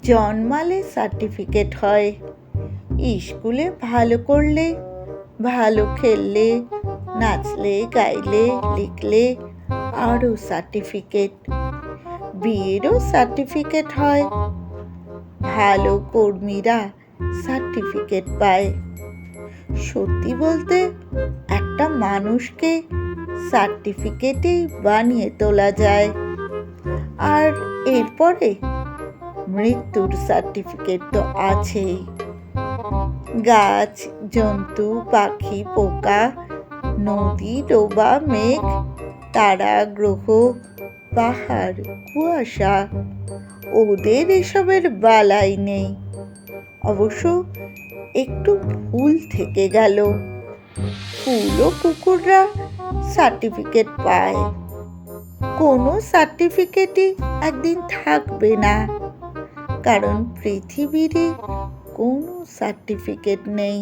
জন্মালে সার্টিফিকেট হয়, স্কুলে ভালো করলে, ভালো খেললে, নাচলে, গাইলে, লিখলে আরও সার্টিফিকেট। বিয়েরও সার্টিফিকেট হয়, ভালো কর্মীরা সার্টিফিকেট পায়। সত্যি বলতে একটা মানুষকে সার্টিফিকেটেই বানিয়ে তোলা যায়। আর এরপরে মৃত্যুর সার্টিফিকেট তো আছেই। গাছ, জন্তু, পাখি, পোকা, নদী, ডোবা, মেঘ, তারা, গ্রহ, পাহাড়, কুয়াশা, ওদের এসবের বালাই নেই। অবশ্য একটু ভুল থেকে গেল, ফুল ও কুকুররা সার্টিফিকেট পায়। কোনো সার্টিফিকেটই একদিন থাকবে না, কারণ পৃথিবীরই কোনো সার্টিফিকেট নেই।